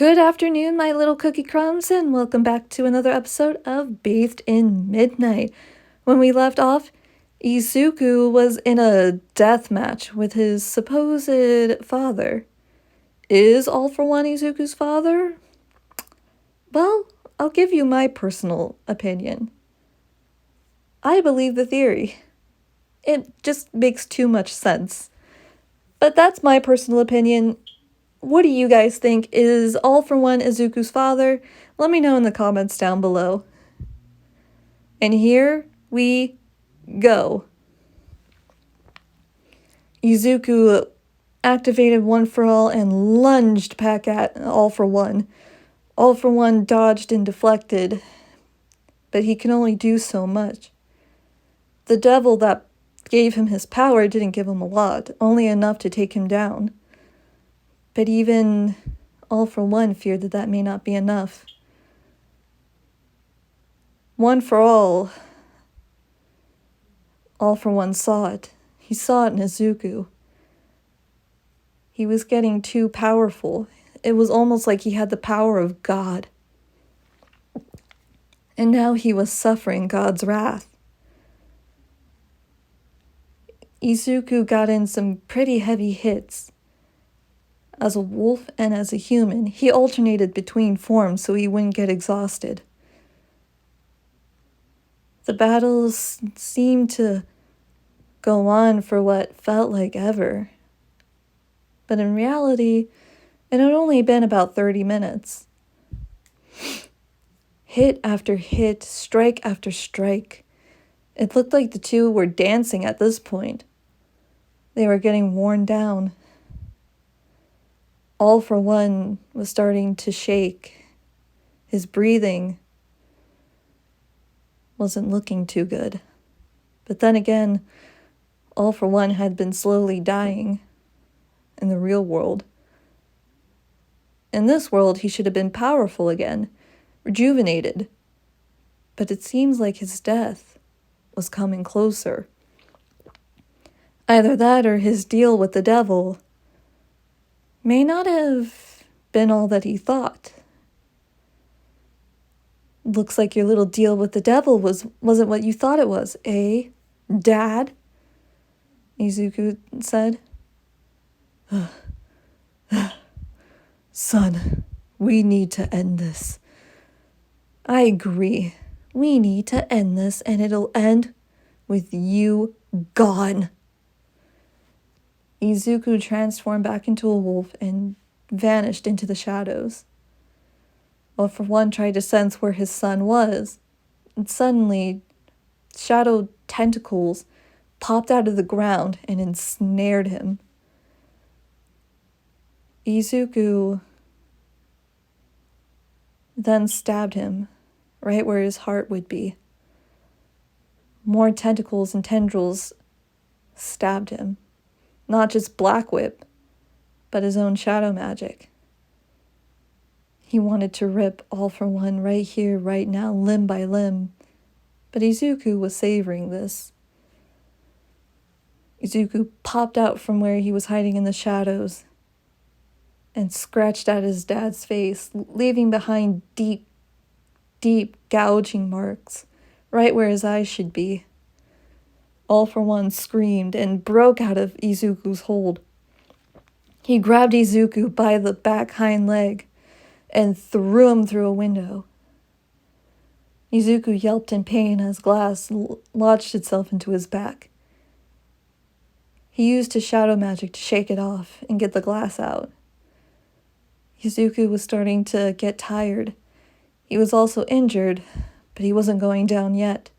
Good afternoon, my little cookie crumbs, and welcome back to another episode of Bathed in Midnight. When we left off, Izuku was in a death match with his supposed father. Is All For One Izuku's father? Well, I'll give you my personal opinion. I believe the theory. It just makes too much sense. But that's my personal opinion. What do you guys think? Is All For One Izuku's father? Let me know in the comments down below. And here we go. Izuku activated One For All and lunged back at All For One. All For One dodged and deflected, but he can only do so much. The devil that gave him his power didn't give him a lot, only enough to take him down. But even All For One feared that may not be enough. One For All For One saw it. He saw it in Izuku. He was getting too powerful. It was almost like he had the power of God. And now he was suffering God's wrath. Izuku got in some pretty heavy hits. As a wolf and as a human, he alternated between forms so he wouldn't get exhausted. The battles seemed to go on for what felt like ever. But in reality, it had only been about 30 minutes. Hit after hit, strike after strike. It looked like the two were dancing at this point. They were getting worn down. All For One was starting to shake. His breathing wasn't looking too good. But then again, All For One had been slowly dying in the real world. In this world, he should have been powerful again, rejuvenated. But it seems like his death was coming closer. Either that or his deal with the devil may not have been all that he thought. Looks like your little deal with the devil wasn't what you thought it was, eh, Dad? Izuku said. Son, we need to end this. I agree. We need to end this, and it'll end with you gone. Izuku transformed back into a wolf and vanished into the shadows. All For One tried to sense where his son was, and suddenly, shadow tentacles popped out of the ground and ensnared him. Izuku then stabbed him right where his heart would be. More tentacles and tendrils stabbed him. Not just Black Whip, but his own shadow magic. He wanted to rip All For One right here, right now, limb by limb. But Izuku was savoring this. Izuku popped out from where he was hiding in the shadows and scratched at his dad's face, leaving behind deep, deep gouging marks, right where his eyes should be. All For One screamed and broke out of Izuku's hold. He grabbed Izuku by the back hind leg and threw him through a window. Izuku yelped in pain as glass lodged itself into his back. He used his shadow magic to shake it off and get the glass out. Izuku was starting to get tired. He was also injured, but he wasn't going down yet.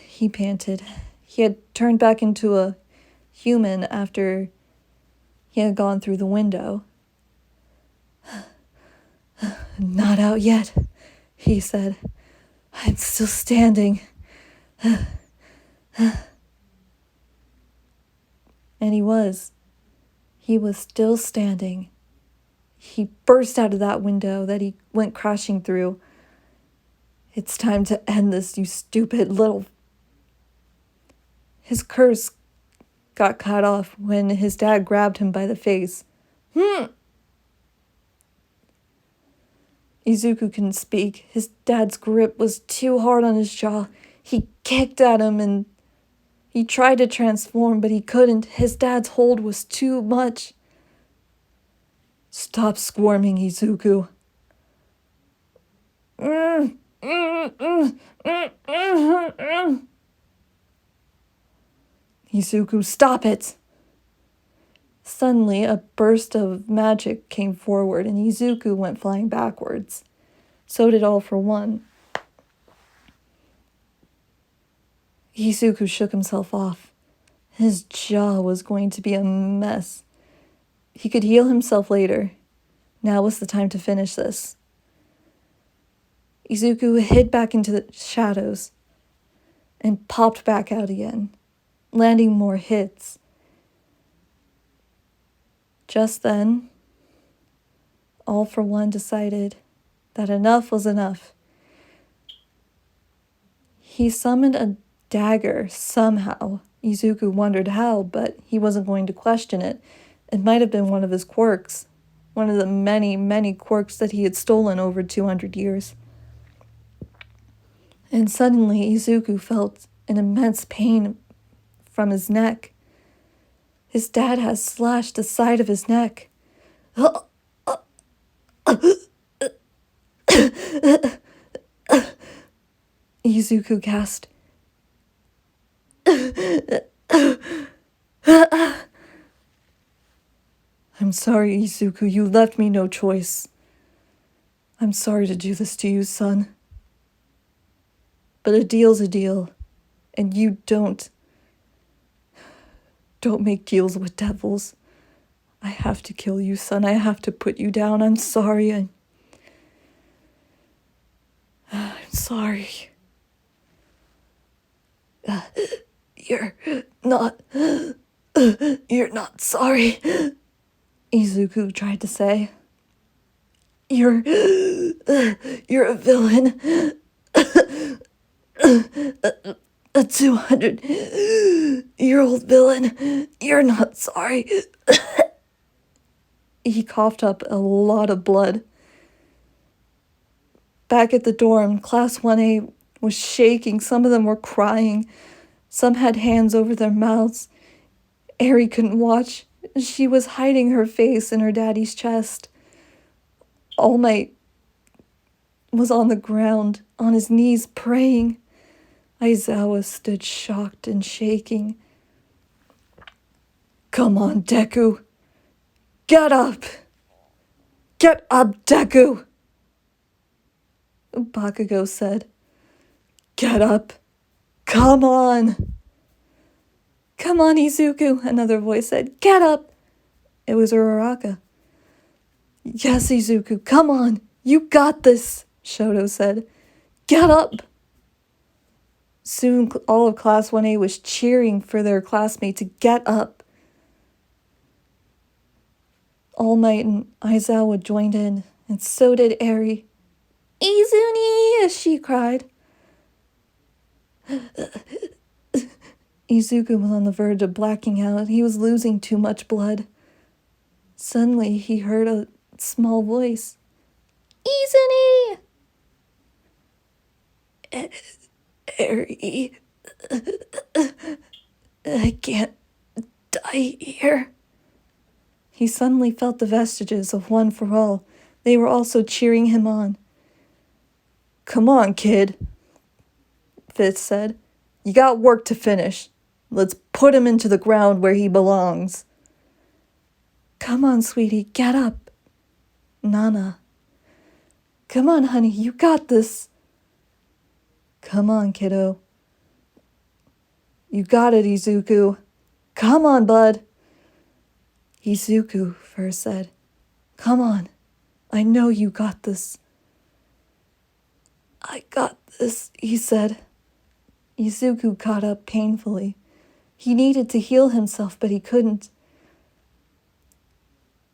He panted. He had turned back into a human after he had gone through the window. Not out yet, he said. I'm still standing. And he was. He was still standing. He burst out of that window that he went crashing through. It's time to end this, you stupid little... His curse got cut off when his dad grabbed him by the face, Izuku couldn't speak. His dad's grip was too hard on his jaw. He kicked at him and he tried to transform, but he couldn't. His dad's hold was too much. Stop squirming, Izuku. Izuku, stop it! Suddenly, a burst of magic came forward, and Izuku went flying backwards. So did All for One. Izuku shook himself off. His jaw was going to be a mess. He could heal himself later. Now was the time to finish this. Izuku hid back into the shadows and popped back out again, landing more hits. Just then, All for One decided that enough was enough. He summoned a dagger somehow. Izuku wondered how, but he wasn't going to question it. It might have been one of his quirks, one of the many, many quirks that he had stolen over 200 years. And suddenly Izuku felt an immense pain from his neck. His dad had slashed the side of his neck. Izuku gasped. I'm sorry, Izuku, you left me no choice. I'm sorry to do this to you, son. But a deal's a deal, and you don't make deals with devils. I have to kill you, son. I have to put you down. I'm sorry. I'm sorry. You're not sorry, Izuku tried to say. You're a villain. A 200-year-old villain. You're not sorry. He coughed up a lot of blood. Back at the dorm, Class 1A was shaking. Some of them were crying. Some had hands over their mouths. Eri couldn't watch. She was hiding her face in her daddy's chest. All Might was on the ground, on his knees, praying. Aizawa stood shocked and shaking. Come on, Deku. Get up! Get up, Deku! Bakugo said. Get up! Come on! Come on, Izuku, another voice said. Get up! It was Uraraka. Yes, Izuku, come on! You got this, Shoto said. Get up! Soon all of Class 1A was cheering for their classmate to get up. All Might and Aizawa joined in, and so did Eri. Izuni! She cried. Izuku was on the verge of blacking out. He was losing too much blood. Suddenly, he heard a small voice. Izuni! Eri, I can't die here. He suddenly felt the vestiges of One for All. They were also cheering him on. Come on, kid, Fifth said. You got work to finish. Let's put him into the ground where he belongs. Come on, sweetie, get up. Nana. Come on, honey, you got this. Come on, kiddo. You got it, Izuku. Come on, bud. Izuku first said, Come on. I know you got this. I got this, he said. Izuku got up painfully. He needed to heal himself, but he couldn't.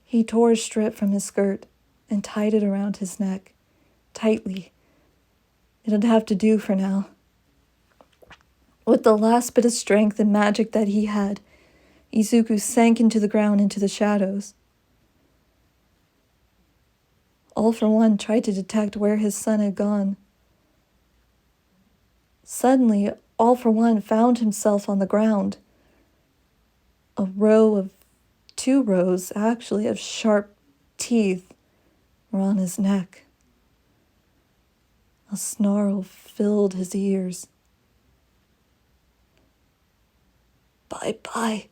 He tore a strip from his skirt and tied it around his neck, tightly. It'd have to do for now. With the last bit of strength and magic that he had, Izuku sank into the ground into the shadows. All for One tried to detect where his son had gone. Suddenly, All for One found himself on the ground. Two rows, actually, of sharp teeth were on his neck. A snarl filled his ears. "Bye-bye,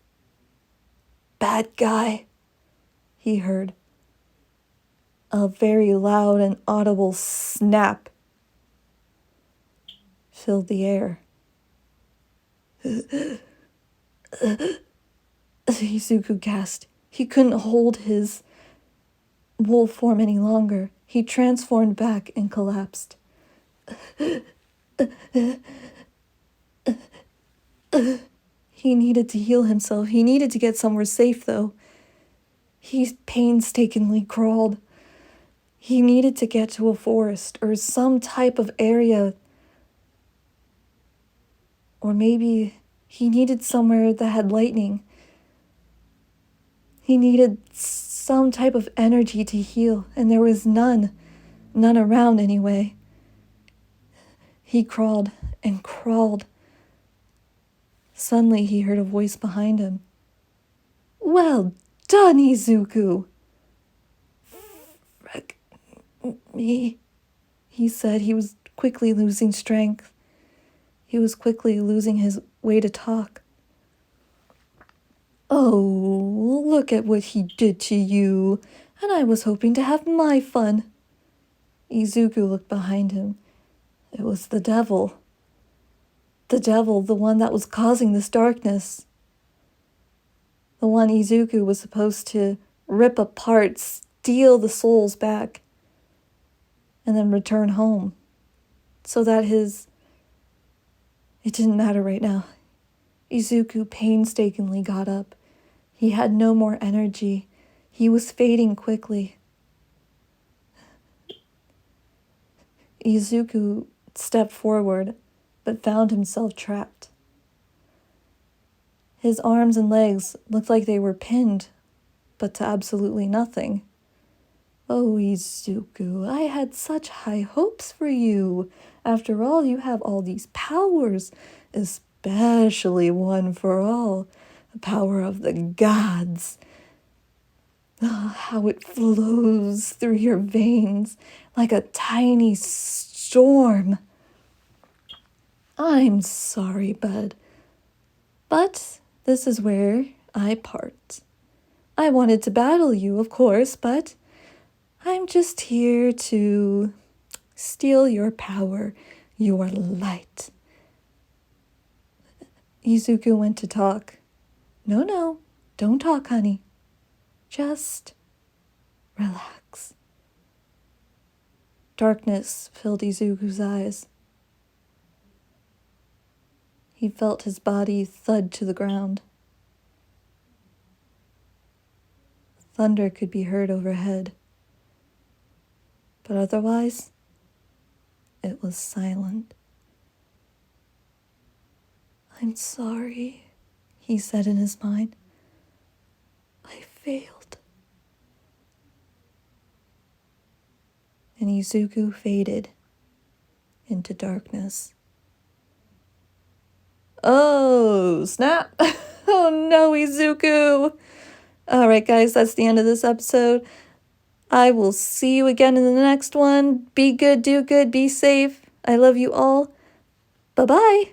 bad guy," he heard. A very loud and audible snap filled the air. Izuku gasped. He couldn't hold his wolf form any longer. He transformed back and collapsed. He needed to heal himself. He needed to get somewhere safe, though. He painstakingly crawled. He needed to get to a forest or some type of area. Or maybe he needed somewhere that had lightning. He needed some type of energy to heal, and there was none. None around, anyway. He crawled and crawled. Suddenly, he heard a voice behind him. "Well done, Izuku!" "Frick me," he said. He was quickly losing strength. He was quickly losing his way to talk. "Oh, look at what he did to you, and I was hoping to have my fun." Izuku looked behind him. It was the devil. The devil, the one that was causing this darkness. The one Izuku was supposed to rip apart, steal the souls back, and then return home. So that it didn't matter right now. Izuku painstakingly got up. He had no more energy. He was fading quickly. Izuku stepped forward, but found himself trapped. His arms and legs looked like they were pinned, but to absolutely nothing. "Oh, Izuku, I had such high hopes for you. After all, you have all these powers, especially one for all, the power of the gods. Oh, how it flows through your veins like a tiny storm. I'm sorry, bud, but this is where I part. I wanted to battle you, of course, but I'm just here to steal your power, your light." Izuku went to talk. No, don't talk, honey. Just relax." Darkness filled Izuku's eyes. He felt his body thud to the ground. Thunder could be heard overhead, but otherwise, it was silent. "I'm sorry," he said in his mind. "I failed." And Izuku faded into darkness. Oh, snap. Oh no, Izuku. Alright, guys, that's the end of this episode. I will see you again in the next one. Be good, do good, be safe. I love you all. Bye-bye.